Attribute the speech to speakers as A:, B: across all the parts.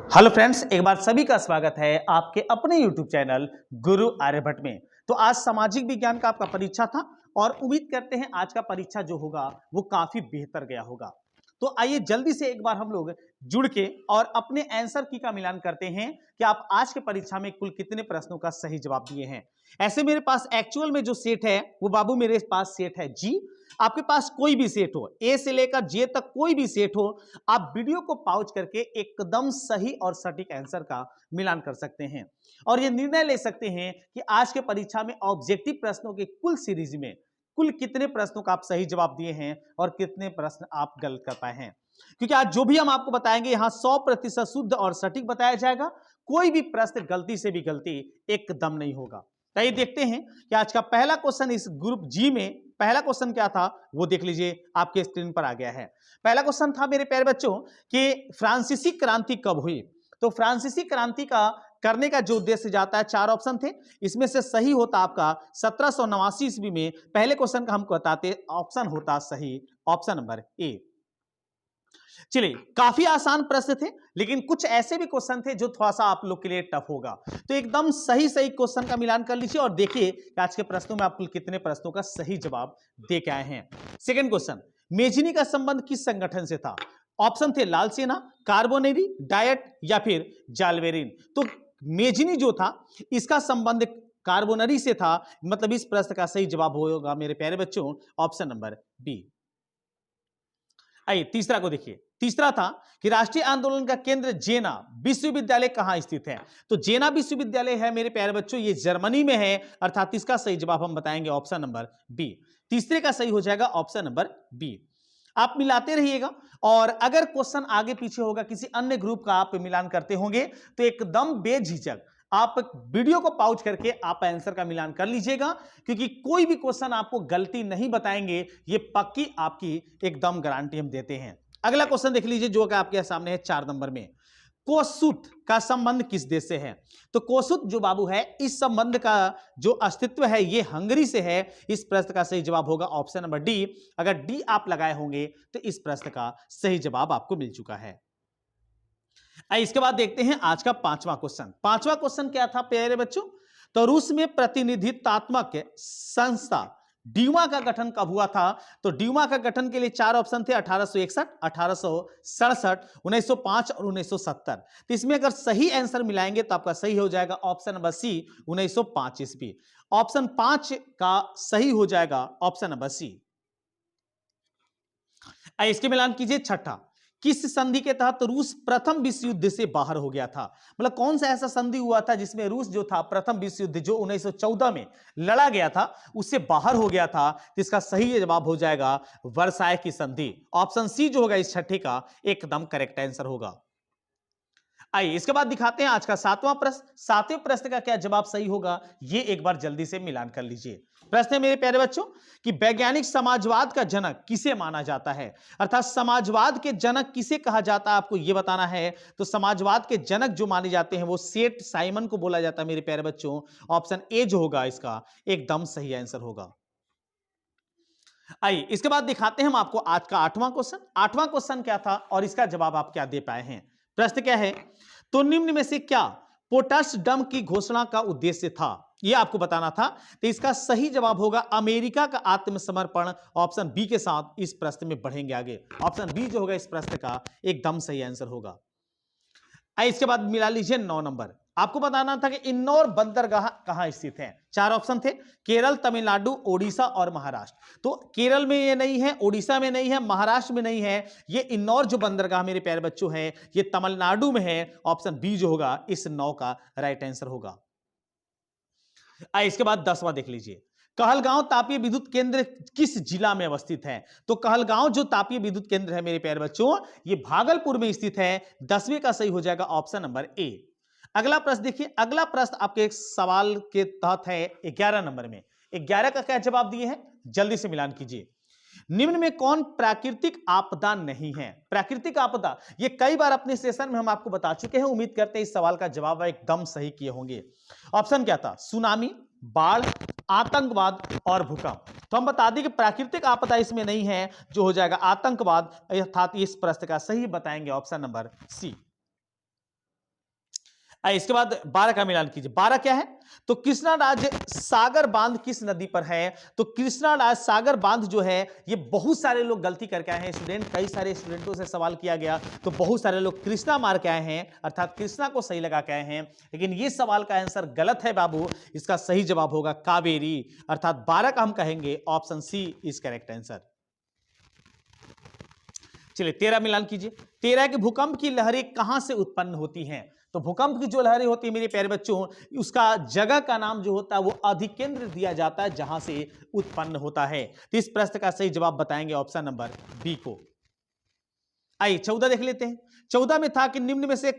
A: Hello friends, एक बार सभी का स्वागत है आपके अपने YouTube चैनल गुरु आर्यभट्ट में। तो आज सामाजिक विज्ञान का आपका परीक्षा था और उम्मीद करते हैं आज का परीक्षा जो होगा वो काफी बेहतर गया होगा। तो आइए जल्दी से एक बार हम लोग जुड़ के और अपने आंसर की का मिलान करते हैं कि आप आज के परीक्षा में कुल कितने प्रश्नों का सही जवाब दिए हैं। ऐसे मेरे पास एक्चुअल में जो सेट है वो बाबू मेरे पास सेट है जी। आपके पास कोई भी सेट हो, ए से लेकर जे तक कोई भी सेट हो, आप वीडियो को पॉज करके एकदम सही और सटीक आंसर का मिलान कर सकते हैं और ये निर्णय ले सकते हैं कि आज के परीक्षा में ऑब्जेक्टिव प्रश्नों के कुल सीरीज में कुल कितने प्रश्नों का आप सही जवाब दिए हैं और कितने प्रश्न आप गलत कर पाए हैं। क्योंकि आज जो भी हम आपको बताएंगे यहां 100% शुद्ध और सटीक बताया जाएगा। कोई भी प्रश्न गलती से भी गलती एकदम नहीं होगा। तो ये देखते हैं कि आज का पहला क्वेश्चन इस ग्रुप जी में पहला क्वेश्चन क्या था वो देख लीजिए, आपके स्क्रीन पर आ गया है। पहला क्वेश्चन था मेरे प्यारे बच्चों कि फ्रांसीसी क्रांति कब हुई। तो फ्रांसीसी क्रांति का करने का जो उद्देश्य जाता है, चार ऑप्शन थे, इसमें से सही होता आपका 1789 ईस्वी में। पहले क्वेश्चन का हमको बताते ऑप्शन होता सही ऑप्शन नंबर ए। चलिए, काफी आसान प्रश्न थे लेकिन कुछ ऐसे भी क्वेश्चन थे जो थोड़ा सा आप लोग के लिए टफ होगा। तो एकदम सही सही क्वेश्चन का मिलान कर लीजिए और देखिए कि आज के प्रश्नों में आप कुल कितने प्रश्नों का सही जवाब दे के आए हैं। सेकंड क्वेश्चन, मेजिनी का संबंध किस संगठन से था। ऑप्शन थे लाल सेना, कार्बोनेरी, डायट या फिर जालवेरिन। तो मेजिनी जो था इसका संबंध कार्बोनरी से था, मतलब इस प्रश्न का सही जवाब होगा मेरे प्यारे बच्चों ऑप्शन नंबर बी। आइए तीसरा को देखिए। तीसरा था कि राष्ट्रीय आंदोलन का केंद्र जेना विश्वविद्यालय कहां स्थित है। तो जेना विश्वविद्यालय है मेरे प्यारे बच्चों ये जर्मनी में है, अर्थात इसका सही जवाब हम बताएंगे ऑप्शन नंबर बी। तीसरे का सही हो जाएगा ऑप्शन नंबर बी। आप मिलाते रहिएगा और अगर क्वेश्चन आगे पीछे होगा किसी अन्य ग्रुप का आप मिलान करते होंगे तो एकदम बेझिझक आप वीडियो को पॉज करके आप आंसर का मिलान कर लीजिएगा, क्योंकि कोई भी क्वेश्चन आपको गलती नहीं बताएंगे, ये पक्की आपकी एकदम गारंटी हम देते हैं। अगला क्वेश्चन देख लीजिए जो कि आपके सामने है 4 नंबर में। कोसुत का संबंध किस देश से है। तो कोसुत जो बाबू है इस संबंध का जो अस्तित्व है ये हंगरी से है। इस प्रश्न का सही जवाब होगा ऑप्शन नंबर डी। अगर डी आप लगाए होंगे तो इस प्रश्न का सही जवाब आपको मिल चुका है। इसके बाद देखते हैं आज का पांचवा क्वेश्चन। पांचवा क्वेश्चन क्या था प्यारे बच्चों। तो रूस में प्रतिनिधित्वात्मक संस्था ड्यूमा का गठन कब हुआ था। तो ड्यूमा का गठन के लिए 4 ऑप्शन थे 1861, 1867, 1905 और 1970। तो इसमें अगर सही आंसर मिलाएंगे तो आपका सही हो जाएगा ऑप्शन नंबर सी 1905 ईस्वी। ऑप्शन 5 का सही हो जाएगा ऑप्शन नंबर सी। इसके मिलान कीजिए छठा, किस संधि के तहत रूस प्रथम विश्व युद्ध से बाहर हो गया था। मतलब कौन सा ऐसा संधि हुआ था जिसमें रूस जो था प्रथम विश्व युद्ध जो 1914 में लड़ा गया था उससे बाहर हो गया था। तो इसका सही जवाब हो जाएगा वर्साय की संधि। ऑप्शन सी जो होगा इस छठे का एकदम करेक्ट आंसर होगा। आइए इसके बाद दिखाते हैं आज का सातवां प्रश्न। सातवें प्रश्न का क्या जवाब सही होगा ये एक बार जल्दी से मिलान कर लीजिए। प्रश्न है मेरे प्यारे बच्चों कि वैज्ञानिक समाजवाद का जनक किसे माना जाता है, अर्थात समाजवाद के जनक किसे कहा जाता है आपको यह बताना है। तो समाजवाद के जनक जो माने जाते हैं वो सेठ साइमन को बोला जाता है मेरे प्यारे बच्चों। ऑप्शन ए जो होगा इसका एकदम सही आंसर होगा। आइए इसके बाद दिखाते हैं हम आपको आज का आठवां क्वेश्चन। आठवां क्वेश्चन क्या था और इसका जवाब आप क्या दे पाए हैं। प्रश्न क्या है, तो निम्न में से क्या पोट्सडम की घोषणा का उद्देश्य था, यह आपको बताना था। तो इसका सही जवाब होगा अमेरिका का आत्मसमर्पण। ऑप्शन बी के साथ इस प्रश्न में बढ़ेंगे आगे। ऑप्शन बी जो होगा इस प्रश्न का एकदम सही आंसर होगा। इसके बाद मिला लीजिए 9 नंबर। आपको बताना था कि इंदौर बंदरगाह कहां स्थित है। 4 ऑप्शन थे केरल, तमिलनाडु, ओडिशा और महाराष्ट्र। तो केरल में ये नहीं है, ओडिशा में नहीं है, महाराष्ट्र में नहीं है। ये इंदौर जो बंदरगाह मेरे प्यारे बच्चों है ये तमिलनाडु में है। ऑप्शन बी जो होगा इस 9 का राइट आंसर होगा। इसके बाद 10वां देख लीजिए, कहलगांव तापीय विद्युत केंद्र किस जिला में अवस्थित है। तो कहलगांव जो तापीय विद्युत केंद्र है मेरे प्यारे बच्चों ये भागलपुर में स्थित है। 10वें का सही हो जाएगा ऑप्शन नंबर ए। अगला प्रश्न देखिए, अगला प्रश्न आपके एक सवाल के तहत है 11 नंबर में। 11 का क्या जवाब दिए हैं जल्दी से मिलान कीजिए। निम्न में कौन प्राकृतिक आपदा नहीं है। प्राकृतिक आपदा ये कई बार अपने सेशन में हम आपको बता चुके हैं। उम्मीद करते हैं इस सवाल का जवाब एकदम सही किए होंगे। ऑप्शन क्या था, सुनामी, बाढ़, आतंकवाद और भूकंप। तो हम बता दें कि प्राकृतिक आपदा इसमें नहीं है, जो हो जाएगा आतंकवाद, अर्थात इस प्रश्न का सही बताएंगे ऑप्शन नंबर सी। इसके बाद 12 का मिलान कीजिए। 12 क्या है? तो कृष्णा राज सागर बांध किस नदी पर है? तो कृष्णा राज सागर बांध जो है, ये बहुत सारे लोग गलती करके आए हैं स्टूडेंट, कई सारे स्टूडेंटों से सवाल किया गया तो बहुत सारे लोग कृष्णा मार के आए हैं, अर्थात कृष्णा को सही लगा के आए हैं, लेकिन ये सवाल का आंसर गलत है बाबू। इसका सही जवाब होगा कावेरी, अर्थात 12 का हम कहेंगे option C is correct answer. चलिए 13 मिलान कीजिए। 13 के भूकंप की लहरें कहां से उत्पन्न होती हैं? तो भूकंप की जो लहरें होती है मेरे प्यारे बच्चों, उसका जगह का नाम जो होता है वो अधिकेंद्र दिया जाता है जहां से उत्पन्न होता है। तो इस प्रश्न का सही जवाब बताएंगे ऑप्शन नंबर बी को। आइए 14 देख लेते हैं। 14 में था कि निम्न में से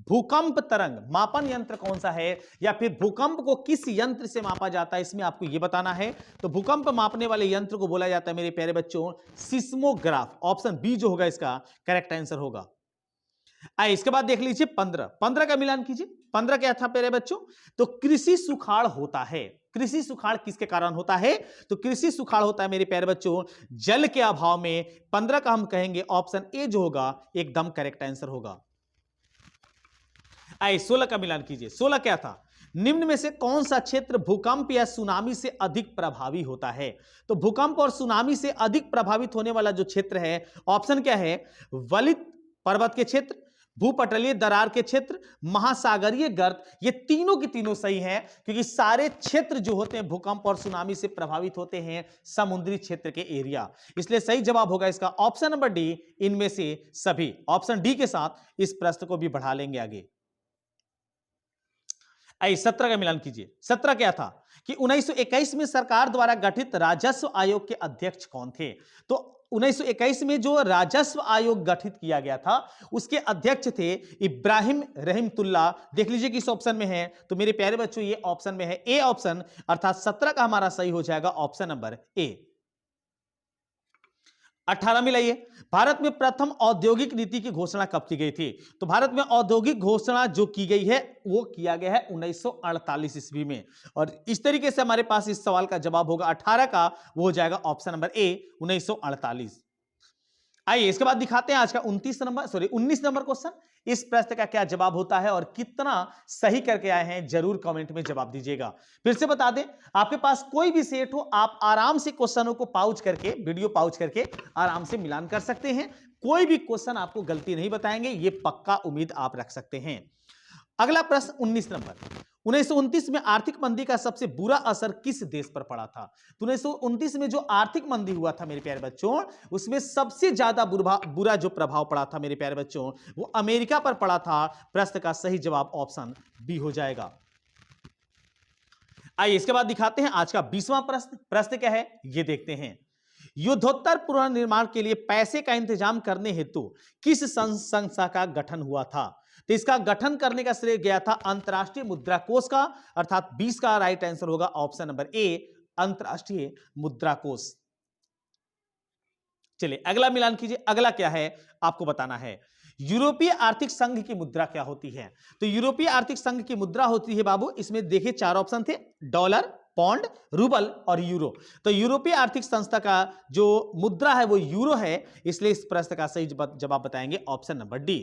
A: भूकंप तरंग मापन यंत्र कौन सा है, या फिर भूकंप को किस यंत्र से मापा जाता है, इसमें आपको यह बताना है। तो भूकंप मापने वाले यंत्र को बोला जाता है मेरे प्यारे बच्चों सिस्मोग्राफ। ऑप्शन बी जो होगा इसका करेक्ट आंसर होगा। आइए इसके बाद देख लीजिए 15 का मिलान कीजिए। 15 क्या था प्यारे बच्चों? तो कृषि सुखाड़ होता है। कृषि सुखाड़ किसके कारण होता है? तो कृषि सुखाड़ होता है मेरे प्यारे बच्चों जल के अभाव में। 15 का हम कहेंगे ऑप्शन ए जो होगा एकदम करेक्ट आंसर होगा। आइए 16 का मिलान कीजिए। 16 क्या था? निम्न में से कौन सा क्षेत्र भूकंप या सुनामी से अधिक प्रभावी होता है? तो भूकंप और सुनामी से अधिक प्रभावित होने वाला जो क्षेत्र है, ऑप्शन क्या है? वलित पर्वत के क्षेत्र, भूपटलीय दरार के क्षेत्र, महासागरीय गर्त। ये तीनों की तीनों सही हैं, क्योंकि सारे क्षेत्र जो होते हैं भूकंप और सुनामी से प्रभावित होते हैं समुद्री क्षेत्र के एरिया, इसलिए सही जवाब होगा इसका ऑप्शन नंबर डी, इनमें से सभी। ऑप्शन डी के साथ इस प्रश्न को भी बढ़ा लेंगे आगे। आइए 17 का मिलान कीजिए। 17 क्या था? कि 1921 में सरकार द्वारा गठित राजस्व आयोग के अध्यक्ष कौन थे? तो 1921 में जो राजस्व आयोग गठित किया गया था उसके अध्यक्ष थे इब्राहिम रहमतुल्लाह। देख लीजिए किस ऑप्शन में है, तो मेरे प्यारे बच्चों ये ऑप्शन में है ए ऑप्शन, अर्थात 17 का हमारा सही हो जाएगा ऑप्शन नंबर ए। 18 में लाइए। भारत में प्रथम औद्योगिक नीति की घोषणा कब की गई थी? तो भारत में औद्योगिक घोषणा जो की गई है वो किया गया है 1948 ईस्वी में, और इस तरीके से हमारे पास इस सवाल का जवाब होगा 18 का, वो हो जाएगा ऑप्शन नंबर ए 1948। आइए इसके बाद दिखाते हैं आज का 19 नंबर क्वेश्चन। इस प्रश्न का क्या जवाब होता है और कितना सही करके आए हैं जरूर कमेंट में जवाब दीजिएगा। फिर से बता दें, आपके पास कोई भी सेट हो आप आराम से क्वेश्चनों को पाउज करके, वीडियो पाउज करके आराम से मिलान कर सकते हैं। कोई भी क्वेश्चन आपको गलती नहीं बताएंगे, ये पक्का उम्मीद आप रख सकते हैं। अगला प्रश्न 19 नंबर। 1929 में आर्थिक मंदी का सबसे बुरा असर किस देश पर पड़ा था? तो 1929 में जो आर्थिक मंदी हुआ था मेरे प्यारे बच्चों, उसमें सबसे ज्यादा बुरा जो प्रभाव पड़ा था मेरे प्यारे बच्चों वो अमेरिका पर पड़ा था। प्रश्न का सही जवाब ऑप्शन बी हो जाएगा। आइए इसके बाद दिखाते हैं आज का 20वां प्रश्न। प्रश्न क्या है ये देखते हैं। युद्धोत्तर पुनर्निर्माण के लिए पैसे का इंतजाम करने हेतु किस संस्था का गठन हुआ था? तो इसका गठन करने का श्रेय गया था अंतरराष्ट्रीय मुद्रा कोष का, अर्थात 20 का राइट आंसर होगा ऑप्शन नंबर ए अंतरराष्ट्रीय मुद्रा कोष। चलिए अगला मिलान कीजिए। अगला क्या है आपको बताना है। यूरोपीय आर्थिक संघ की मुद्रा क्या होती है? तो यूरोपीय आर्थिक संघ की मुद्रा होती है बाबू, इसमें देखिए 4 ऑप्शन थे, डॉलर, पौंड, रूबल और यूरो। तो यूरोपीय आर्थिक संस्था का जो मुद्रा है वो यूरो है, इसलिए इस प्रश्न का सही जवाब बताएंगे ऑप्शन नंबर डी।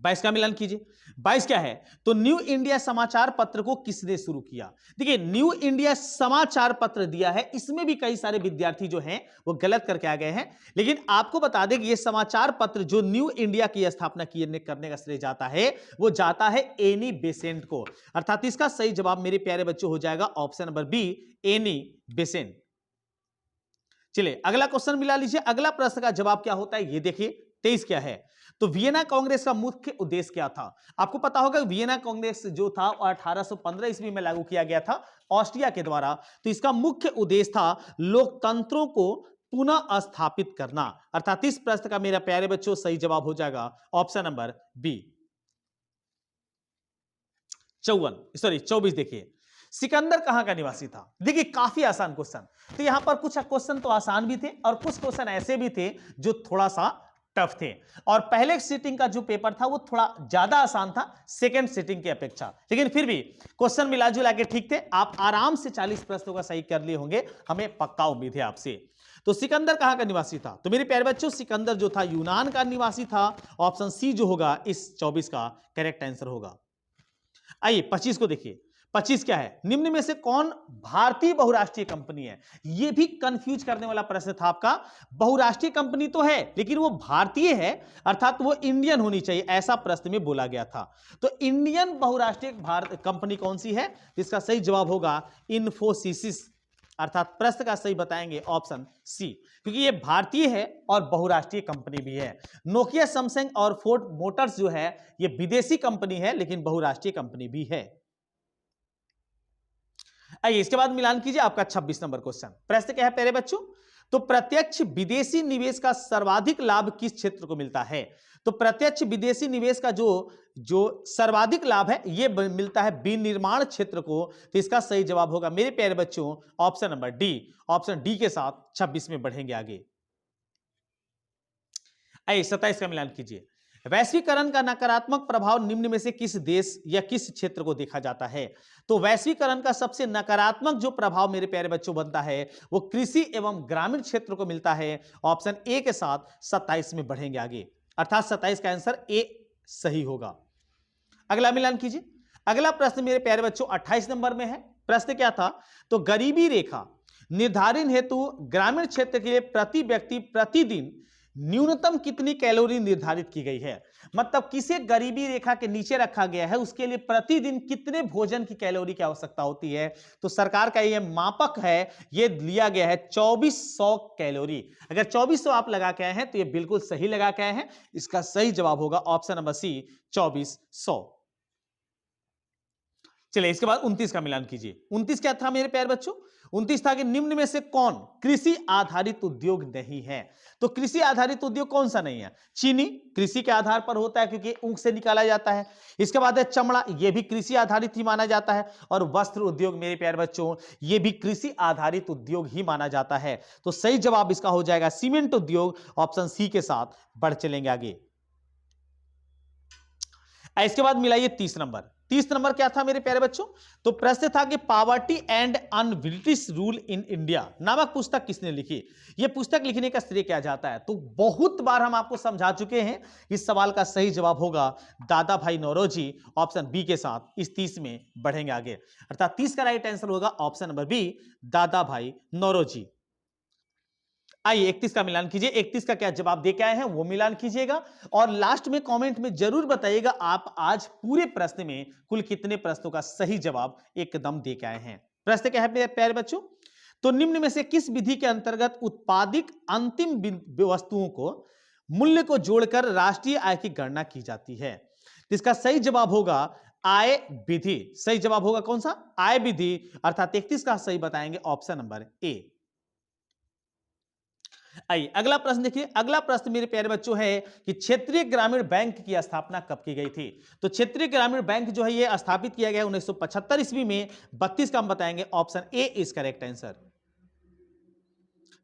A: 22 का मिलान कीजिए। 22 क्या है? तो न्यू इंडिया समाचार पत्र को किसने शुरू किया? देखिए न्यू इंडिया समाचार पत्र दिया है, इसमें भी कई सारे विद्यार्थी जो हैं वो गलत करके आ गए हैं, लेकिन आपको बता दें कि ये समाचार पत्र जो न्यू इंडिया की स्थापना करने का श्रेय जाता है वो जाता है एनी बेसेंट को, अर्थात इसका सही जवाब मेरे प्यारे बच्चों हो जाएगा option number be Annie Besant. चलिए अगला क्वेश्चन मिला लीजिए। अगला प्रश्न का जवाब क्या होता है ये देखिए। 23 क्या है? तो वियना कांग्रेस का मुख्य उद्देश्य क्या था? आपको पता होगा वियना कांग्रेस जो था 1815 ईस्वी में लागू किया गया था ऑस्ट्रिया के द्वारा। तो इसका मुख्य उद्देश्य था लोकतंत्रों को पुनः स्थापित करना, अर्थात इस प्रश्न का मेरा प्यारे बच्चों सही जवाब हो जाएगा ऑप्शन नंबर बी। 24 देखिए। सिकंदर कहां का निवासी था? देखिए काफी आसान क्वेश्चन। तो यहां पर कुछ क्वेश्चन तो आसान भी थे और कुछ क्वेश्चन ऐसे भी थे जो थोड़ा सा टफ थे, और पहले सीटिंग का जो पेपर था वो थोड़ा ज्यादा आसान था सेकंड सीटिंग की अपेक्षा, लेकिन फिर भी क्वेश्चन मिला जुला के ठीक थे। आप आराम से 40 प्रश्नों का सही कर लिए होंगे, हमें पक्का उम्मीद है आपसे। तो सिकंदर कहां का निवासी था? तो मेरे प्यारे बच्चों सिकंदर जो था यूनान का निवासी था। ऑप्शन सी जो होगा इस 24 का करेक्ट आंसर होगा। आइए 25 को देखिए। 25 क्या है? निम्न में से कौन भारतीय बहुराष्ट्रीय कंपनी है? यह भी कंफ्यूज करने वाला प्रश्न था आपका। बहुराष्ट्रीय कंपनी तो है लेकिन वो भारतीय है, अर्थात वो इंडियन होनी चाहिए, ऐसा प्रश्न में बोला गया था। तो इंडियन बहुराष्ट्रीय भारत कंपनी कौन सी है? इसका सही जवाब होगा इन्फोसिस, अर्थात प्रश्न का सही बताएंगे ऑप्शन सी, क्योंकि ये भारतीय है और बहुराष्ट्रीय कंपनी भी है। नोकिया, सैमसंग और फोर्ड मोटर्स जो है ये विदेशी कंपनी है लेकिन बहुराष्ट्रीय कंपनी भी है। आइए इसके बाद मिलान कीजिए आपका 26 नंबर क्वेश्चन। प्रश्न क्या है प्यारे बच्चों? तो प्रत्यक्ष विदेशी निवेश का सर्वाधिक लाभ किस क्षेत्र को मिलता है? तो प्रत्यक्ष विदेशी निवेश का जो सर्वाधिक लाभ है यह मिलता है विनिर्माण क्षेत्र को। तो इसका सही जवाब होगा मेरे प्यारे बच्चों option number D. Option D के साथ 26 में बढ़ेंगे आगे। आइए 27 का मिलान कीजिए। वैश्वीकरण का नकारात्मक प्रभाव निम्न में से किस देश या किस क्षेत्र को देखा जाता है? तो वैश्वीकरण का सबसे नकारात्मक जो प्रभाव मेरे प्यारे बच्चों बनता है वो कृषि एवं ग्रामीण क्षेत्र को मिलता है। ऑप्शन ए के साथ 27 में बढ़ेंगे आगे, अर्थात 27 का आंसर ए सही होगा। अगला मिलान कीजिए। अगला प्रश्न मेरे प्यारे बच्चों 28 नंबर में है। प्रश्न क्या था? तो गरीबी रेखा निर्धारण हेतु ग्रामीण क्षेत्र के लिए प्रति व्यक्ति प्रतिदिन न्यूनतम कितनी कैलोरी निर्धारित की गई है? मतलब किसे गरीबी रेखा के नीचे रखा गया है, उसके लिए प्रतिदिन कितने भोजन की कैलोरी की आवश्यकता होती है? तो सरकार का ये मापक है, ये लिया गया है 2400 कैलोरी। अगर 2400 आप लगा के आए हैं तो ये बिल्कुल सही लगा के आए हैं। इसका सही जवाब होगा ऑप्शन नंबर सी 2400। चलिए इसके बाद 29 का मिलान कीजिए। 29 क्या था मेरे प्यारे बच्चों? 29 था कि निम्न में से कौन कृषि आधारित उद्योग नहीं है? तो कृषि आधारित उद्योग कौन सा नहीं है? चीनी कृषि के आधार पर होता है क्योंकि ऊख से निकाला जाता है। इसके बाद है चमड़ा, यह भी कृषि आधारित ही माना जाता है। और वस्त्र उद्योग मेरे प्यारे बच्चों यह भी कृषि आधारित उद्योग ही माना जाता है। तो सही जवाब इसका हो जाएगा सीमेंट उद्योग। ऑप्शन सी के साथ बढ़ चलेंगे आगे। इसके बाद मिलाइए 30 नंबर। 30 नंबर क्या था मेरे प्यारे बच्चों? तो प्रश्न था कि poverty and un British rule in India नामक पुस्तक किसने लिखी? यह पुस्तक लिखने का श्रेय क्या जाता है? तो बहुत बार हम आपको समझा चुके हैं। इस सवाल का सही जवाब होगा दादा भाई नौरोजी। ऑप्शन बी के साथ इस 30 में बढ़ेंगे आगे, अर्थात 30 का राइट आंसर होगा ऑप्शन नंबर बी दादा भाई नौरोजी। आइए 31 का मिलान कीजिए। 31 का क्या जवाब दे के आए हैं वो मिलान कीजिएगा और लास्ट में कमेंट में जरूर बताइएगा आप आज पूरे प्रश्न में कुल कितने प्रश्नों का सही जवाब एकदम दे के आए हैं। प्रश्न क्या है मेरे प्यारे बच्चों? तो निम्न में से किस विधि के अंतर्गत उत्पादित अंतिम वस्तुओं को मूल्य को जोड़कर राष्ट्रीय आय की गणना की जाती है? इसका सही जवाब होगा आय विधि। सही जवाब होगा कौन सा? आय विधि, अर्थात 31 का सही बताएंगे ऑप्शन नंबर ए। आइए अगला प्रश्न देखिए। अगला प्रश्न मेरे प्यारे बच्चों है कि क्षेत्रीय ग्रामीण बैंक की स्थापना कब की गई थी? तो क्षेत्रीय ग्रामीण बैंक जो है ये स्थापित किया गया 1975 ईस्वी में। 32 का हम बताएंगे option A is correct answer.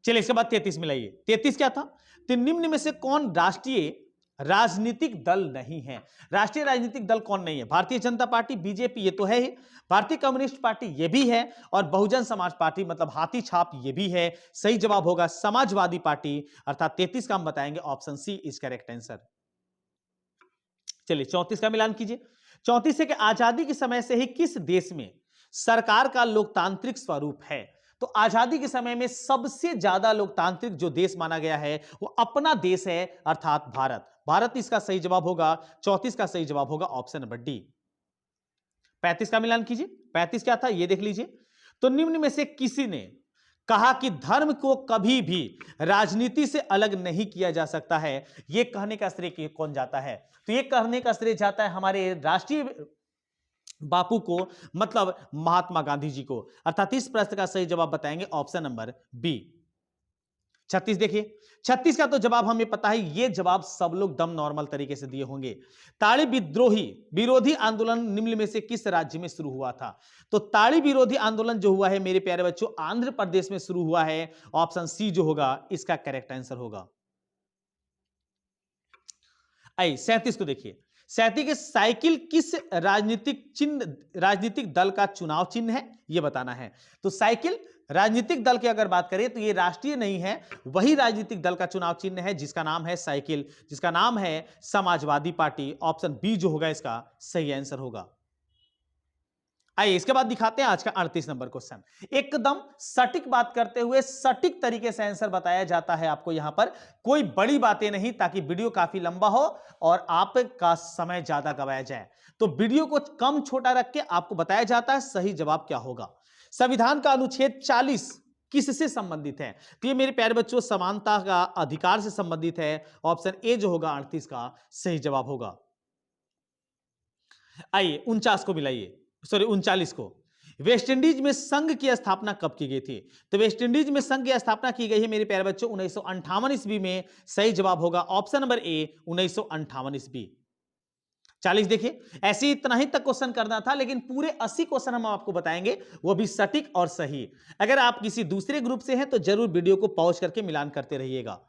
A: चलिए इसके बाद 33 मिलाइए। 33 क्या था? तो निम्न में से कौन राष्ट्रीय राजनीतिक दल नहीं है? राष्ट्रीय राजनीतिक दल कौन नहीं है? भारतीय जनता पार्टी, बीजेपी ये तो है ही, भारतीय कम्युनिस्ट पार्टी ये भी है, और बहुजन समाज पार्टी मतलब हाथी छाप ये भी है। सही जवाब होगा समाजवादी पार्टी, अर्थात 33 का हम बताएंगे option C is correct answer. चलिए 34 का मिलान कीजिए। 34 है कि आजादी के समय से ही किस देश में सरकार का लोकतांत्रिक स्वरूप है? तो आजादी के समय में सबसे ज्यादा लोकतांत्रिक जो देश माना गया है वो अपना देश है, अर्थात भारत। भारत इसका सही जवाब होगा। 34 का सही जवाब होगा ऑप्शन नंबर डी। 35 का मिलान कीजिए। 35 क्या था ये देख लीजिए। तो निम्न में से किसी ने कहा कि धर्म को कभी भी राजनीति से अलग नहीं किया जा सकता है? यह कहने का श्रेय कौन जाता है? तो यह कहने का श्रेय जाता है हमारे राष्ट्रीय बापू को, मतलब महात्मा गांधी जी को। अर्थात इस प्रश्न का सही जवाब बताएंगे ऑप्शन नंबर बी। 36 देखिए। 36 का तो जवाब हमें पता है, ये जवाब सब लोग दम नॉर्मल तरीके से दिए होंगे। ताड़ी विद्रोही विरोधी आंदोलन निम्न में से किस राज्य में शुरू हुआ था? तो ताड़ी विरोधी आंदोलन जो हुआ है मेरे प्यारे बच्चों आंध्र प्रदेश में शुरू हुआ है। ऑप्शन सी जो होगा इसका करेक्ट आंसर होगा। आइए 37 को देखिए। 37 के साइकिल किस राजनीतिक दल का चुनाव चिन्ह है यह बताना है। तो साइकिल राजनीतिक दल की अगर बात करें तो ये राष्ट्रीय नहीं है, वही राजनीतिक दल का चुनाव चिन्ह है जिसका नाम है साइकिल, जिसका नाम है समाजवादी पार्टी। ऑप्शन बी जो होगा इसका सही आंसर होगा। आइए इसके बाद दिखाते हैं आज का 38 नंबर क्वेश्चन। एकदम सटीक बात करते हुए सटीक तरीके से आंसर बताया जाता है आपको यहां पर, कोई बड़ी बातें नहीं, ताकि वीडियो काफी लंबा हो और आपका समय ज्यादा गवाया जाए। तो वीडियो को कम छोटा रख के आपको बताया जाता है सही जवाब क्या होगा। संविधान का अनुच्छेद 40 किससे संबंधित है? तो ये मेरे प्यारे बच्चों समानता का अधिकार से संबंधित है। ऑप्शन ए जो होगा 38 का सही जवाब होगा। आइए 49 को मिलाइए, सॉरी 39 को। वेस्ट इंडीज में संघ की स्थापना कब की गई थी? तो वेस्ट इंडीज में संघ की स्थापना की गई है मेरे प्यारे बच्चों 1958 ईस्वी में। सही जवाब होगा ऑप्शन नंबर ए 1958 ईस्वी। 40 देखिए, ऐसे इतना ही तक क्वेश्चन करना था, लेकिन पूरे 80 क्वेश्चन हम आपको बताएंगे, वो भी सटीक और सही। अगर आप किसी दूसरे ग्रुप से हैं तो जरूर वीडियो को पॉज करके मिलान करते रहिएगा।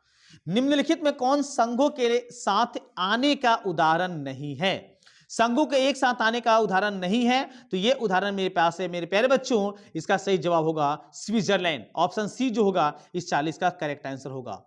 A: निम्नलिखित में कौन संघों के साथ आने का उदाहरण नहीं है? संघों के एक साथ आने का उदाहरण नहीं है, तो यह उदाहरण मेरे पास है मेरे प्यारे बच्चों। इसका सही जवाब होगा स्विट्जरलैंड। ऑप्शन सी जो होगा इस 40 का करेक्ट आंसर होगा।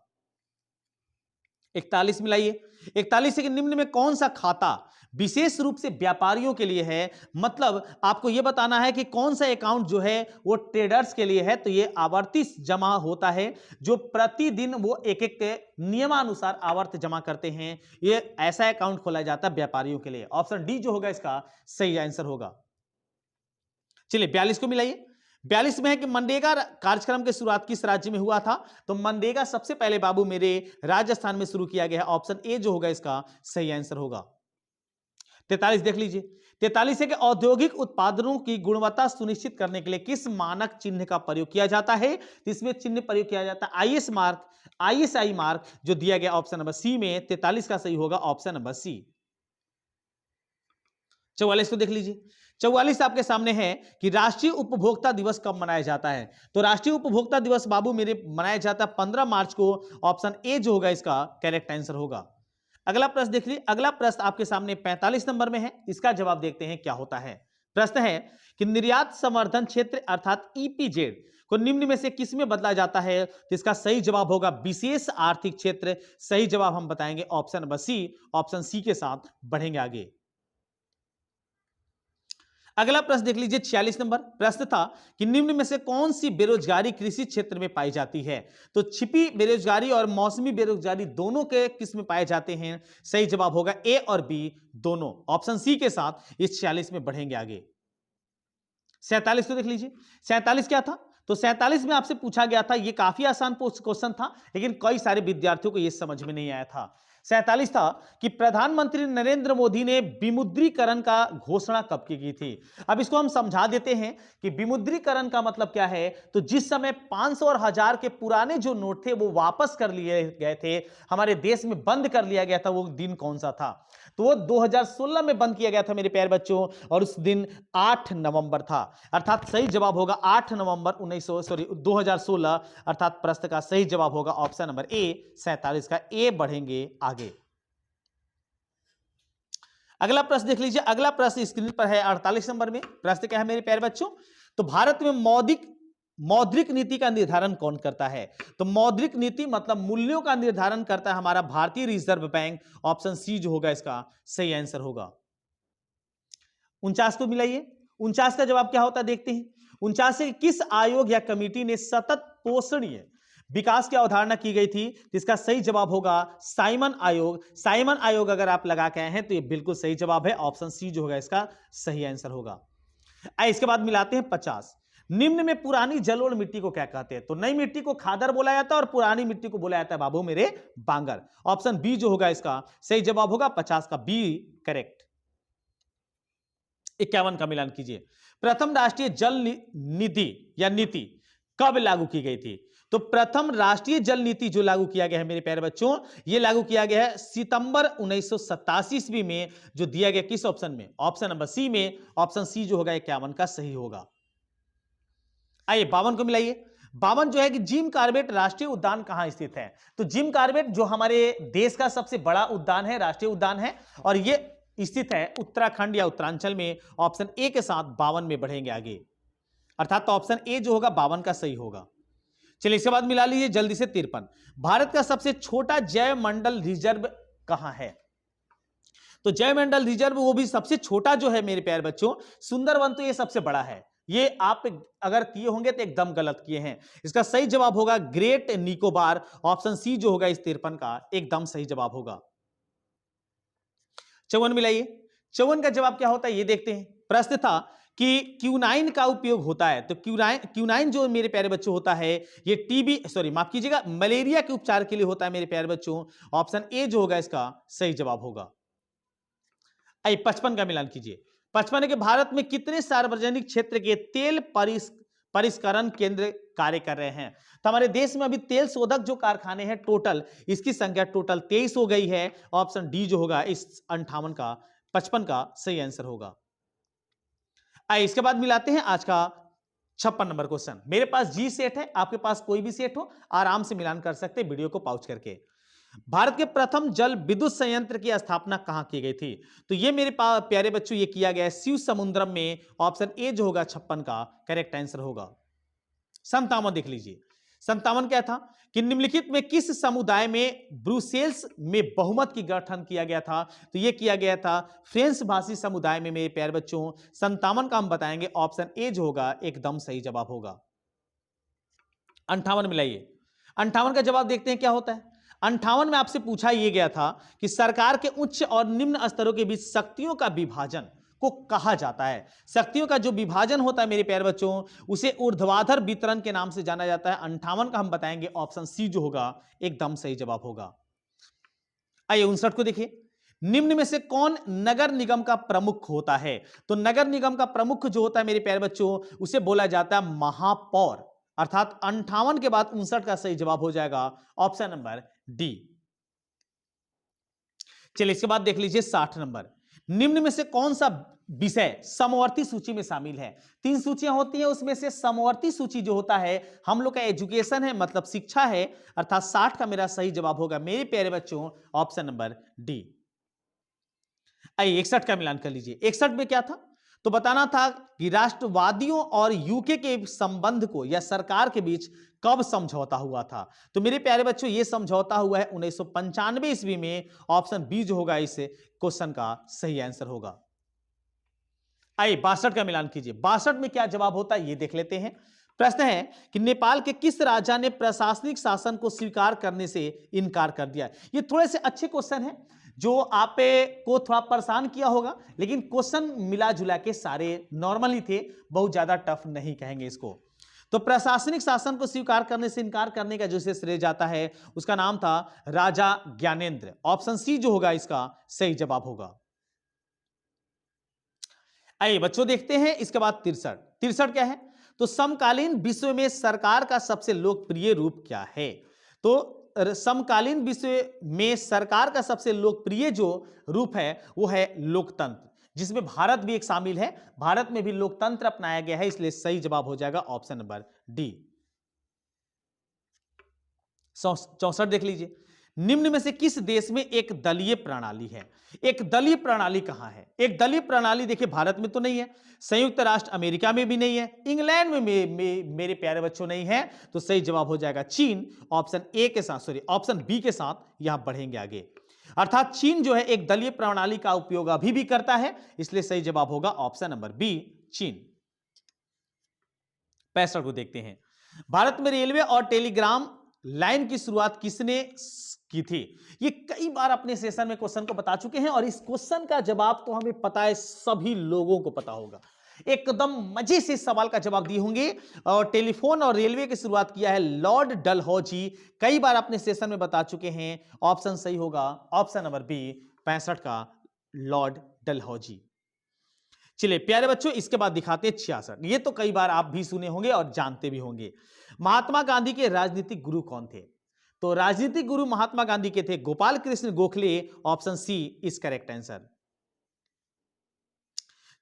A: 41 मिलाइए। 41 के निम्न में कौन सा खाता विशेष रूप से व्यापारियों के लिए है? मतलब आपको यह बताना है कि कौन सा अकाउंट जो है वो ट्रेडर्स के लिए है। तो यह आवर्ती जमा होता है, जो प्रतिदिन वो एक एक नियमानुसार आवर्त जमा करते हैं। यह ऐसा अकाउंट खोला जाता है व्यापारियों के लिए। ऑप्शन डी जो होगा इसका सही आंसर होगा। चलिए 42 को मिलाइए। 42 में है कि मनरेगा कार्यक्रम की शुरुआत किस राज्य में हुआ था? तो मनरेगा सबसे पहले बाबू मेरे राजस्थान में शुरू किया गया है। ऑप्शन ए जो होगा इसका सही आंसर होगा। 43 देख लीजिए। 43 है कि औद्योगिक उत्पादनों की गुणवत्ता सुनिश्चित करने के लिए किस मानक चिन्ह का प्रयोग किया जाता है? तो इसमें चिन्ह प्रयोग किया जाता है आईएस मार्क, आईएसआई मार्क जो दिया गया ऑप्शन नंबर सी में। 43 का सही होगा ऑप्शन नंबर सी। 44 को देख लीजिए। 44 आपके सामने है कि राष्ट्रीय उपभोक्ता दिवस कब मनाया जाता है? तो राष्ट्रीय उपभोक्ता दिवस बाबू मेरे मनाया जाता है 15 मार्च को। ऑप्शन ए जो होगा इसका करेक्ट आंसर होगा। अगला प्रश्न देख लीजिए। अगला प्रश्न आपके सामने 45 नंबर में है। इसका जवाब देखते हैं क्या होता है। प्रश्न है कि निर्यात संवर्धन क्षेत्र अर्थात ईपीजेड को निम्न में से किस में बदला जाता है? तो इसका सही जवाब होगा विशेष आर्थिक क्षेत्र। सही जवाब हम बताएंगे option number C. Option C के साथ बढ़ेंगे आगे। अगला प्रश्न देख लीजिए। 46 नंबर प्रश्न था कि निम्न में से कौन सी बेरोजगारी कृषि क्षेत्र में पाई जाती है? तो छिपी बेरोजगारी और मौसमी बेरोजगारी दोनों के किस में पाए जाते हैं? सही जवाब होगा ए और बी दोनों। ऑप्शन सी के साथ इस 46 में बढ़ेंगे आगे। 47 को देख लीजिए। 47 क्या था? तो 47 में आपसे पूछा गया था, यह काफी आसान क्वेश्चन था, लेकिन कई सारे विद्यार्थियों को यह समझ में नहीं आया था। 47 था कि प्रधानमंत्री नरेंद्र मोदी ने विमुद्रीकरण का घोषणा कब की गई थी? अब इसको हम समझा देते हैं कि विमुद्रीकरण का मतलब क्या है। तो जिस समय 500 और 1000 के पुराने जो नोट थे वो वापस कर लिए गए थे, हमारे देश में बंद कर लिया गया था, वो दिन कौन सा था? तो वो 2016 में बंद किया गया था मेरे प्यारे बच्चों, और उस दिन 8 नवंबर था। अर्थात सही जवाब होगा 8 नवंबर 2016। अर्थात प्रश्न का सही जवाब होगा ऑप्शन नंबर ए 47 का ए। बढ़ेंगे आगे। अगला प्रश्न देख लीजिए। अगला प्रश्न स्क्रीन पर है 48 नंबर में। प्रश्न क्या है मेरे प्यारे बच्चों? तो भारत में मौद्रिक नीति का निर्धारण कौन करता है? तो मौद्रिक नीति मतलब मूल्यों का निर्धारण करता है हमारा भारतीय रिजर्व बैंक। ऑप्शन सी जो होगा इसका सही आंसर होगा। 49 को मिलाइए। 49 का जवाब क्या होता है देखते हैं। 49 से किस आयोग या कमेटी ने सतत पोषणीय विकास की अवधारणा की गई थी? तो इसका सही जवाब होगा साइमन आयोग। साइमन आयोग अगर आप लगा के आए हैं तो ये बिल्कुल सही जवाब है। ऑप्शन सी जो होगा इसका सही आंसर होगा। इसके बाद मिलाते हैं 50। निम्न में पुरानी जलोढ़ मिट्टी को क्या कहते हैं? तो नई मिट्टी को खादर बोला जाता है और पुरानी मिट्टी को बोला जाता है बाबू मेरे बांगर। ऑप्शन बी जो होगा इसका सही जवाब होगा। 50 का बी करेक्ट। 51 का मिलान कीजिए। प्रथम राष्ट्रीय जल निधि या नीति कब लागू की गई थी? तो प्रथम राष्ट्रीय जल नीति जो लागू किया गया है मेरे प्यारे बच्चों, यह लागू किया गया है सितंबर 1987 ईस्वी में। जो दिया गया किस ऑप्शन में? ऑप्शन नंबर सी में। ऑप्शन सी जो होगा 51 का सही होगा। आइए 52 को मिलाइए। 52 जो है कि जिम कॉर्बेट राष्ट्रीय उद्यान कहां स्थित है? तो जिम कॉर्बेट जो हमारे देश का सबसे बड़ा उद्यान है, राष्ट्रीय उद्यान है, और यह स्थित है उत्तराखंड या उत्तरांचल में। ऑप्शन ए के साथ 52 में बढ़ेंगे आगे। अर्थात ऑप्शन ए जो होगा 52 का सही होगा। चलिए इसके बाद मिला लीजिए जल्दी से 53। भारत का सबसे छोटा जैव मंडल रिजर्व कहां है? तो जैव मंडल रिजर्व वो भी सबसे छोटा जो है मेरे प्यारे बच्चों, सुंदरवन तो ये सबसे बड़ा है। ये आप अगर किए होंगे तो एकदम गलत किए हैं। इसका सही जवाब होगा ग्रेट निकोबार। ऑप्शन सी जो होगा इस 53 का एकदम सही जवाब होगा। 54 मिलाइए। 54 का जवाब क्या होता है ये देखते हैं। प्रश्न था कि क्यूनाइन का उपयोग होता है, तो क्यूनाइन जो मेरे प्यारे बच्चों होता है ये टीबी सॉरी माफ कीजिएगा मलेरिया के उपचार के लिए होता है मेरे प्यारे बच्चों। ऑप्शन ए जो होगा इसका सही जवाब होगा। 55 का मिलान कीजिए। 55 के भारत में कितने सार्वजनिक क्षेत्र के तेल परिष्करण केंद्र कार्य कर रहे हैं? तो हमारे देश में अभी तेल शोधक जो कारखाने हैं टोटल, इसकी संख्या टोटल 23 हो गई है। ऑप्शन डी जो होगा इस 58 का 55 का सही आंसर होगा। आइए इसके बाद मिलाते हैं आज का 56 नंबर क्वेश्चन। मेरे पास जी सेट है, आपके पास कोई भी सेट हो आराम से मिलान कर सकते हैं वीडियो को पॉज करके। भारत के प्रथम जल विद्युत संयंत्र की स्थापना कहां की गई थी? तो ये मेरे प्यारे बच्चों ये किया गया है शिव समुद्रम में। ऑप्शन ए जो होगा 56 का करेक्ट आंसर होगा। 57 देख लीजिए। 57 क्या था कि निम्नलिखित में किस समुदाय में ब्रुसेल्स में बहुमत की गठन किया गया था? तो यह किया गया था फ्रेंच भाषी समुदाय में मेरे प्यारे बच्चों। 57 का हम बताएंगे ऑप्शन ए जो होगा एकदम सही जवाब होगा। 58 मिलाइए। 58 का जवाब देखते हैं क्या होता है। 58 में आपसे पूछा यह गया था कि सरकार के उच्च और निम्न स्तरों के बीच शक्तियों का विभाजन को कहा जाता है। शक्तियों का जो विभाजन होता है मेरे प्यारे बच्चों उसे ऊर्ध्वाधर वितरण के नाम से जाना जाता है। 58 का हम बताएंगे ऑप्शन सी जो होगा एकदम सही जवाब होगा। आइए 59 को देखिए। निम्न में से कौन नगर निगम का प्रमुख होता है? तो नगर निगम का प्रमुख जो होता है मेरे प्यारे बच्चों उसे बोला जाता है महापौर। अर्थात 58 के बाद 59 का सही जवाब हो जाएगा ऑप्शन नंबर डी। चलिए इसके बाद देख लीजिए 60 नंबर। निम्न में से कौन सा विषय समवर्ती सूची में शामिल है? 3 सूचियां होती हैं उसमें से समवर्ती सूची जो होता है हम लोग का एजुकेशन है मतलब शिक्षा है। अर्थात 60 का मेरा सही जवाब होगा मेरे प्यारे बच्चों ऑप्शन नंबर डी। आइए 61 का मिलान कर लीजिए। 61 में क्या था? तो बताना था कि राष्ट्रवादियों और यूके के संबंध को या सरकार के बीच कब समझौता हुआ था? तो मेरे प्यारे बच्चों यह समझौता हुआ है 1995 ईस्वी में। ऑप्शन बी जो होगा इस क्वेश्चन का सही आंसर होगा। आइए 62 का मिलान कीजिए। 62 में क्या जवाब होता है ये देख लेते हैं। प्रश्न है कि नेपाल के किस राजा ने प्रशासनिक शासन को स्वीकार करने से इनकार कर दिया? ये थोड़े से अच्छे क्वेश्चन हैं जो आप को थोड़ा परेशान किया होगा, लेकिन क्वेश्चन मिला जुला के सारे नॉर्मल ही थे, बहुत ज्यादा टफ नहीं कहेंगे इसको। तो प्रशासनिक शासन को स्वीकार करने से इनकार करने का जो श्रेय जाता है उसका नाम था राजा ज्ञानेंद्र। ऑप्शन सी जो होगा इसका सही जवाब होगा। आइए बच्चों देखते हैं इसके बाद 63 क्या है? तो समकालीन विश्व में सरकार का सबसे लोकप्रिय रूप क्या है? तो समकालीन विश्व में सरकार का सबसे लोकप्रिय जो रूप है वो है लोकतंत्र, जिसमें भारत भी एक शामिल है। भारत में भी लोकतंत्र अपनाया गया है, इसलिए सही जवाब हो जाएगा ऑप्शन नंबर डी। 64 देख लीजिए। निम्न में से किस देश में एक दलीय प्रणाली है? एक दलीय प्रणाली कहां है? एक दलीय प्रणाली देखिए भारत में तो नहीं है, संयुक्त राष्ट्र अमेरिका में भी नहीं है, इंग्लैंड में मेरे प्यारे बच्चों नहीं है। तो सही जवाब हो जाएगा चीन। ऑप्शन ए के साथ सॉरी ऑप्शन बी के साथ यहां बढ़ेंगे आगे। अर्थात चीन जो है एक दलीय प्रणाली का उपयोग अभी भी करता है, इसलिए सही जवाब होगा ऑप्शन नंबर बी चीन। 65 को देखते हैं। भारत में रेलवे और टेलीग्राम लाइन की शुरुआत किसने की थी? ये कई बार अपने सेशन में क्वेश्चन को बता चुके हैं और इस क्वेश्चन का जवाब तो हमें पता है, सभी लोगों को पता होगा। एकदम मजे से सवाल का जवाब दिए होंगे। और टेलीफोन और रेलवे की शुरुआत किया है लॉर्ड डलहौजी। कई बार अपने सेशन में बता चुके हैं। ऑप्शन सही होगा ऑप्शन नंबर बी 65 का लॉर्ड डलहौजी। चलिए प्यारे बच्चों इसके बाद दिखाते हैं 66। ये तो कई बार आप भी सुने होंगे और जानते भी होंगे। महात्मा गांधी के राजनीतिक गुरु कौन थे? तो राजनीतिक गुरु महात्मा गांधी के थे Gopal Krishna Gokhale. Option C is correct answer.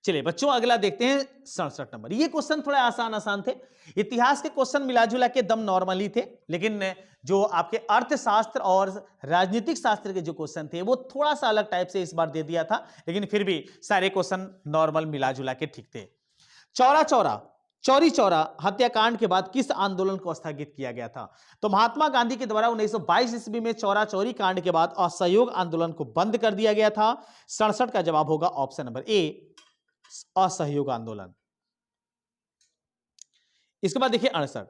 A: चलिए बच्चों अगला देखते हैं 67 नंबर। ये क्वेश्चन थोड़े आसान थे। इतिहास के क्वेश्चन मिलाजुला के दम नॉर्मली थे, लेकिन जो आपके अर्थशास्त्र और राजनीतिक शास्त्र के जो क्वेश्चन थे वो थोड़ा सा अलग टाइप से इस बार दे दिया था, लेकिन फिर भी सारे क्वेश्चन नॉर्मल मिलाजुला के ठीक थे। चौरा चौरा चौरी चौरा हत्याकांड के बाद किस आंदोलन को स्थगित किया गया था? तो महात्मा गांधी के द्वारा 1922 ईस्वी में चौरा चौरी कांड के बाद असहयोग आंदोलन को बंद कर दिया गया था। 67 का जवाब होगा ऑप्शन नंबर ए, असहयोग आंदोलन। इसके बाद देखिए 68,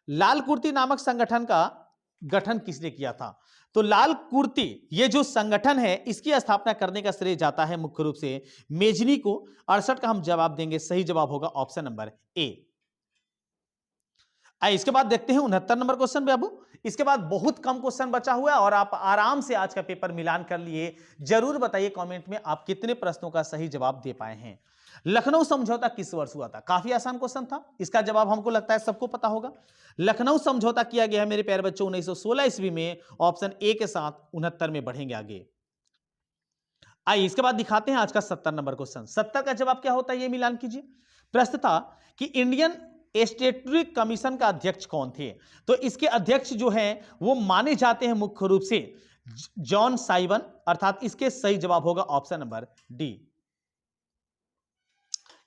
A: लाल कुर्ती नामक संगठन का गठन किसने किया था? तो लाल कुर्ती ये जो संगठन है इसकी स्थापना करने का श्रेय जाता है मुख्य रूप से मेजनी को। 68 का हम जवाब देंगे, सही जवाब होगा ऑप्शन नंबर ए। आइए इसके बाद देखते हैं 69 नंबर क्वेश्चन बाबू। इसके बाद बहुत कम क्वेश्चन बचा हुआ है और आप आराम से आज का पेपर मिलान कर लिए। जरूर बताइए कमेंट में आप कितने प्रश्नों का सही जवाब दे पाए हैं। लखनऊ समझौता किस वर्ष हुआ था? काफी आसान क्वेश्चन था, इसका जवाब हमको लगता है सबको पता होगा। लखनऊ समझौता किया गया है मेरे प्यारे बच्चों 1916 ईस्वी में। ऑप्शन ए के साथ 69 में बढ़ेंगे आगे। आइए इसके बाद दिखाते हैं आज का 70 नंबर क्वेश्चन। 70 का जवाब क्या होता है ये मिलान कीजिए। प्रश्न था कि इंडियन स्टैट्यूटरी कमीशन का अध्यक्ष कौन थे? तो इसके अध्यक्ष जो हैं वो माने जाते हैं मुख्य रूप से जॉन साइवन, अर्थात इसके सही जवाब होगा ऑप्शन नंबर डी।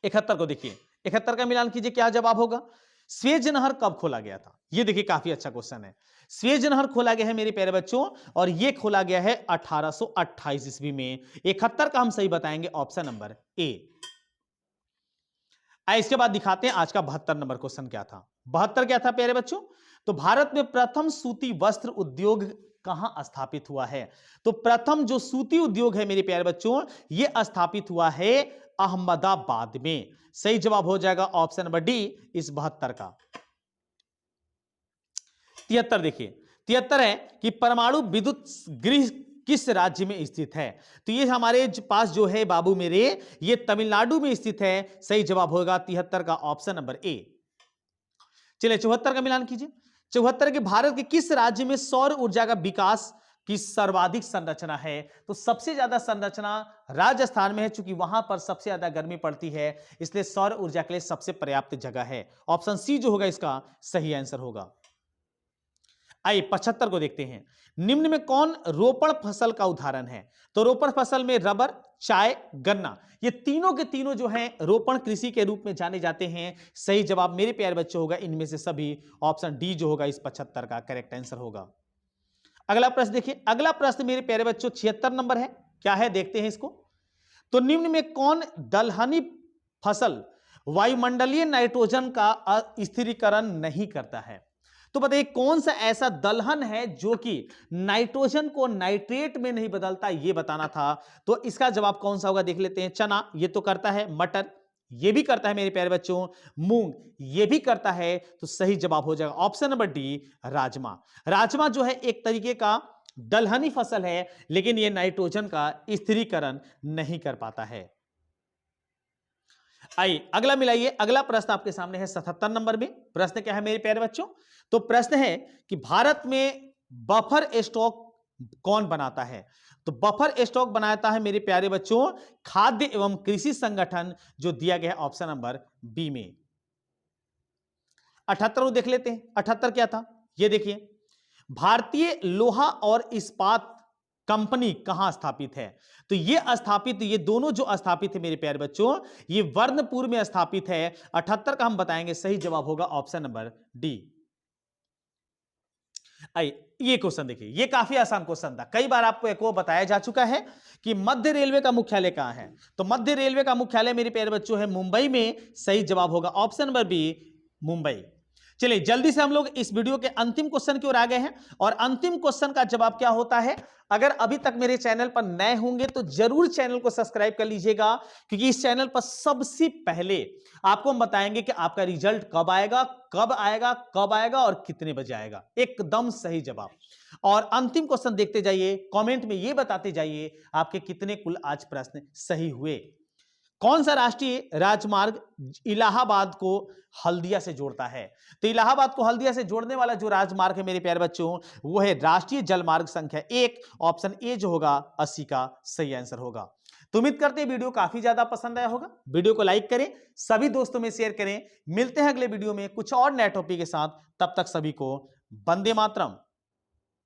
A: 71 को देखिए, 71 का मिलान कीजिए, क्या जवाब होगा? स्वेज नहर कब खोला गया था? ये देखिए काफी अच्छा क्वेश्चन है। स्वेज नहर खोला गया है मेरे प्यारे बच्चों और ये खोला गया है 1828 ईस्वी में। 71 का हम सही बताएंगे ऑप्शन नंबर ए। इसके बाद दिखाते हैं आज का 72 नंबर क्वेश्चन क्या था। 72 क्या था प्यारे बच्चों? तो भारत में प्रथम सूती वस्त्र उद्योग कहां स्थापित हुआ है? तो प्रथम जो सूती उद्योग है मेरे प्यारे बच्चों ये स्थापित हुआ है अहमदाबाद में। सही जवाब हो जाएगा ऑप्शन नंबर डी इस 72 का। 73 देखिए, 73 है कि परमाणु विद्युत गृह किस राज्य में स्थित है? तो ये हमारे पास जो है बाबू मेरे ये तमिलनाडु में स्थित है। सही जवाब होगा 73 का ऑप्शन नंबर ए। चलिए 74 का मिलान कीजिए। 74 के भारत के किस राज्य में सौर ऊर्जा का विकास की सर्वाधिक संरचना है? तो सबसे ज्यादा संरचना राजस्थान में है, चूंकि वहां पर सबसे ज्यादा गर्मी पड़ती है इसलिए सौर ऊर्जा के लिए सबसे पर्याप्त जगह है। ऑप्शन सी जो होगा इसका सही आंसर होगा। आइए 75 को देखते हैं। निम्न में कौन रोपण फसल का उदाहरण है? तो रोपण फसल में रबर, चाय, गन्ना ये तीनों के तीनों जो हैं रोपण कृषि के रूप में जाने जाते हैं। सही जवाब मेरे प्यारे बच्चे होगा इनमें से सभी। ऑप्शन डी जो होगा इस 75 का करेक्ट आंसर होगा। अगला प्रश्न देखिए। अगला प्रश्न मेरे प्यारे बच्चों 76 नंबर है। क्या है देखते हैं इसको। तो निम्न में कौन दलहनी फसल वायुमंडलीय नाइट्रोजन का स्थिरीकरण नहीं करता है? तो बताइए कौन सा ऐसा दलहन है जो कि नाइट्रोजन को नाइट्रेट में नहीं बदलता, ये बताना था। तो इसका जवाब कौन सा होगा देख लेते हैं। चना ये तो करता है, मटर ये भी करता है मेरे प्यारे बच्चों, मूंग ये भी करता है। तो सही जवाब हो जाएगा option number D rajma. Rajma जो है एक तरीके का दलहनी फसल है लेकिन ये नाइट्रोजन का स्थिरीकरण नहीं कर पाता है। आइए अगला मिलाइए। अगला प्रश्न आपके सामने है 77 नंबर में। प्रश्न क्या है मेरे प्यारे बच्चों? तो प्रश्न है कि भारत में बफर स्टॉक कौन बनाता है? तो बफर स्टॉक बनाता है मेरे प्यारे बच्चों खाद्य एवं कृषि संगठन, जो दिया गया है ऑप्शन नंबर बी में। 78 को देख लेते हैं। 78 क्या था ये देखिए। भारतीय लोहा और इस्पात कंपनी कहां स्थापित है? तो ये स्थापित, ये दोनों जो स्थापित है मेरे प्यारे बच्चों ये वर्णपुर में स्थापित है। 78 का हम बताएंगे सही जवाब होगा ऑप्शन नंबर डी। आइए ये क्वेश्चन देखिए, ये काफी आसान क्वेश्चन था। कई बार आपको एक वो बताया जा चुका है कि मध्य रेलवे का मुख्यालय कहां है? तो मध्य रेलवे का मुख्यालय मेरे प्यारे बच्चों है मुंबई में। सही जवाब होगा ऑप्शन नंबर बी मुंबई। चलिए जल्दी से हम लोग इस वीडियो के अंतिम क्वेश्चन की ओर आ गए हैं और अंतिम क्वेश्चन का जवाब क्या होता है? अगर अभी तक मेरे चैनल पर नए होंगे तो जरूर चैनल को सब्सक्राइब कर लीजिएगा, क्योंकि इस चैनल पर सबसे पहले आपको हम बताएंगे कि आपका रिजल्ट कब आएगा, कब आएगा, कब आएगा और कितने बजे आएगा। एकदम सही जवाब। और अंतिम क्वेश्चन देखते जाइए, कमेंट में ये बताते जाइए आपके कितने कुल आज प्रश्न सही हुए। कौन सा राष्ट्रीय राजमार्ग इलाहाबाद को हल्दिया से जोड़ता है? तो इलाहाबाद को हल्दिया से जोड़ने वाला जो राजमार्ग है मेरे प्यारे बच्चों वो है राष्ट्रीय जलमार्ग संख्या 1। ऑप्शन ए जो होगा 80 का सही आंसर होगा। तो उम्मीद करते हैं वीडियो काफी ज्यादा पसंद आया होगा। वीडियो को लाइक करें, सभी दोस्तों में शेयर करें। मिलते हैं अगले वीडियो में कुछ और नए टॉपिक के साथ। तब तक सभी को वंदे मातरम।